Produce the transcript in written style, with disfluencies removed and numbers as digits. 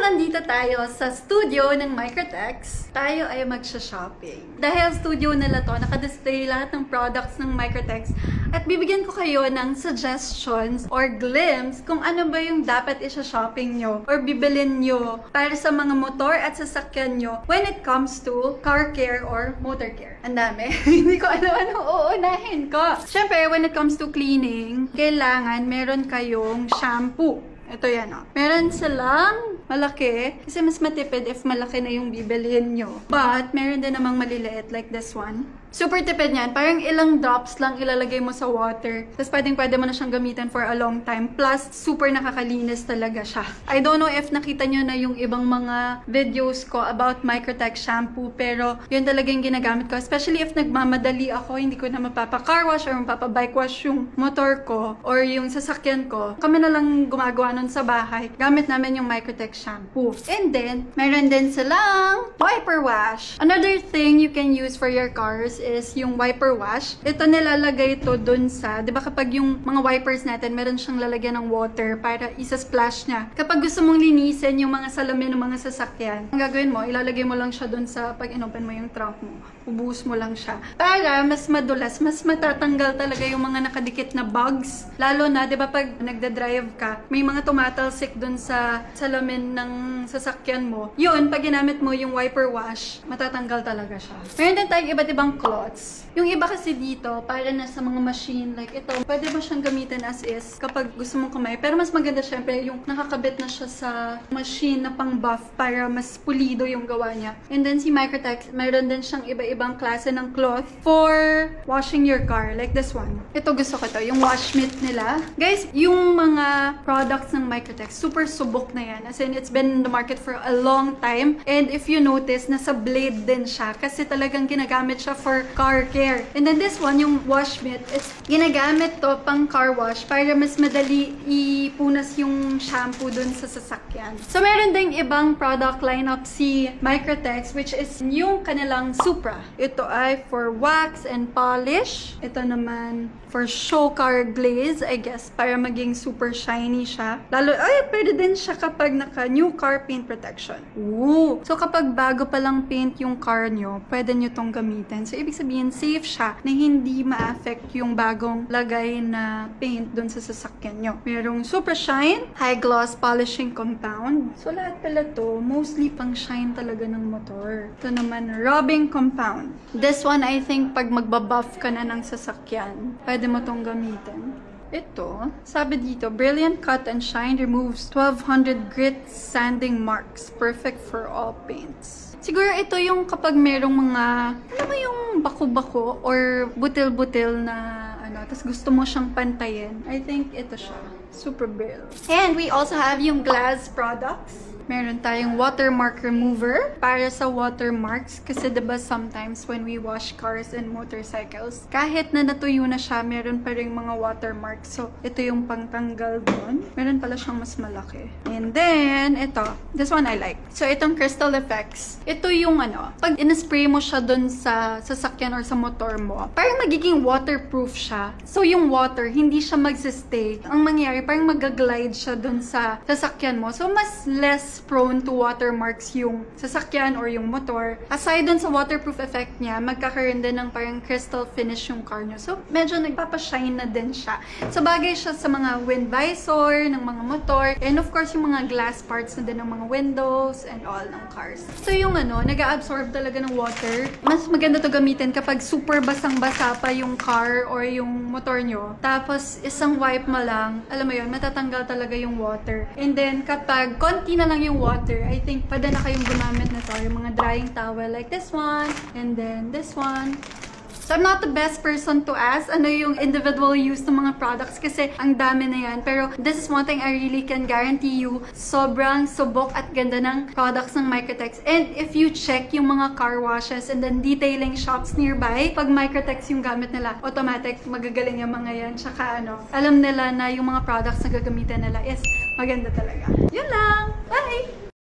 nandito tayo sa studio ng Microtex, tayo ay magsha-shopping. Dahil studio nila to, naka-display lahat ng products ng Microtex at bibigyan ko kayo ng suggestions or glimpse kung ano ba yung dapat isa-shopping nyo or bibilin nyo para sa mga motor at sasakyan nyo when it comes to car care or motor care. Ang dami. Hindi ko ano uunahin ko. Siyempre, when it comes to cleaning, kailangan meron kayong shampoo. Ito yan, oh. Meron silang malaki, kasi mas matipid if malaki na yung bibilhin nyo. But, meron din namang maliliit like this one. Super tipid niyan. Parang ilang drops lang ilalagay mo sa water. Tapos pwede mo na siyang gamitin for a long time. Plus, super nakakalinis talaga siya. I don't know if nakita nyo na yung ibang mga videos ko about Microtex shampoo. Pero, yun talaga yung ginagamit ko. Especially if nagmamadali ako, hindi ko na mapapa-car wash or mapapa-bike wash yung motor ko or yung sasakyan ko. Kami na lang gumagawa nun sa bahay. Gamit namin yung Microtex shampoo. And then, meron din silang wiper wash. Another thing you can use for your cars is yung wiper wash. Ito nilalagay ito dun sa, di ba kapag yung mga wipers natin, meron siyang lalagyan ng water para isa-splash niya. Kapag gusto mong linisin yung mga salamin ng mga sasakyan, ang gagawin mo, ilalagay mo lang siya dun sa pag inopen mo yung trunk mo. Ubuhos mo lang siya. Para mas madulas, mas matatanggal talaga yung mga nakadikit na bugs. Lalo na, di ba pag nagda-drive ka, may mga tumatalsik dun sa salamin ng sasakyan mo. Yun, pag ginamit mo yung wiper wash, matatanggal talaga siya. Meron din tayong iba't ibang cloths. Yung iba kasi dito, para na sa mga machine, like ito, pwede mo siyang gamitin as is kapag gusto mong kamay. Pero mas maganda syempre yung nakakabit na siya sa machine na pang buff para mas pulido yung gawa niya. And then si Microtex, mayroon din siyang iba-ibang klase ng cloth for washing your car. Like this one. Ito gusto ko to, yung wash mitt nila. Guys, yung mga products ng Microtex, super subok na yan. As in, it's been in the market for a long time. And if you notice, nasa blade din siya kasi talagang ginagamit siya for car care. And then this one, yung wash mitt, it's ginagamit to pang car wash para mas madali ipunas yung shampoo dun sa sasakyan. So, meron ding ibang product lineup si Microtex, which is yung kanilang Supra. Ito ay for wax and polish. Ito naman for show car glaze, I guess, para maging super shiny siya. Lalo, pwede din siya kapag naka new car paint protection. Ooh! So, kapag bago pa lang paint yung car nyo, pwede nyo tong gamitin. So, ibig sabihin, safe siya na hindi ma-affect yung bagong lagay na paint dun sa sasakyan nyo. Merong super shine, high gloss polishing compound. So, lahat pala to, mostly pang shine talaga ng motor. Ito naman, rubbing compound. This one, I think, pag magbabuff ka na ng sasakyan, pwede mo tong gamitin. Ito, sabi dito, Brilliant Cut and Shine removes 1200 grit sanding marks. Perfect for all paints. Siguro ito yung kapag merong mga, alam mo yung bako-bako or butil-butil na tapos gusto mo siyang pantayin. I think ito siya. Super Brill. And we also have yung glass products. Meron tayong watermark remover para sa watermarks. Kasi diba sometimes when we wash cars and motorcycles, kahit na natuyo na siya, meron pa rin mga watermarks. So, ito yung pangtanggal doon. Meron pala siyang mas malaki. And then, ito. This one I like. So, itong Crystal Effects. Ito yung pag in-spray mo siya doon sa sasakyan or sa motor mo, parang magiging waterproof siya. So, yung water, hindi siya magsistay. Ang mangyayari, parang mag-glide siya doon sa sasakyan mo. So, mas less prone to watermarks yung sasakyan or yung motor. Aside dun sa waterproof effect niya, magkakaroon din ng parang crystal finish yung car nyo. So, medyo nagpapashine na din siya. So, bagay siya sa mga wind visor ng mga motor. And of course, yung mga glass parts na din ng mga windows and all ng cars. So, yung nag-absorb talaga ng water. Mas maganda to gamitin kapag super basang-basa pa yung car or yung motor nyo. Tapos, isang wipe mo lang, alam mo yun, matatanggal talaga yung water. And then, kapag konti na lang yung water, I think pwede na kayong gumamit na to. Yung mga drying towel like this one, and then this one. So, I'm not the best person to ask ano yung individual use ng mga products kasi ang dami na yan. Pero, this is one thing I really can guarantee you. Sobrang subok at ganda ng products ng Microtex. And if you check yung mga car washes and then detailing shops nearby, pag Microtex yung gamit nila, automatic magagaling yung mga yan. Tsaka alam nila na yung mga products na gagamitin nila is maganda talaga. Yun lang! Bye!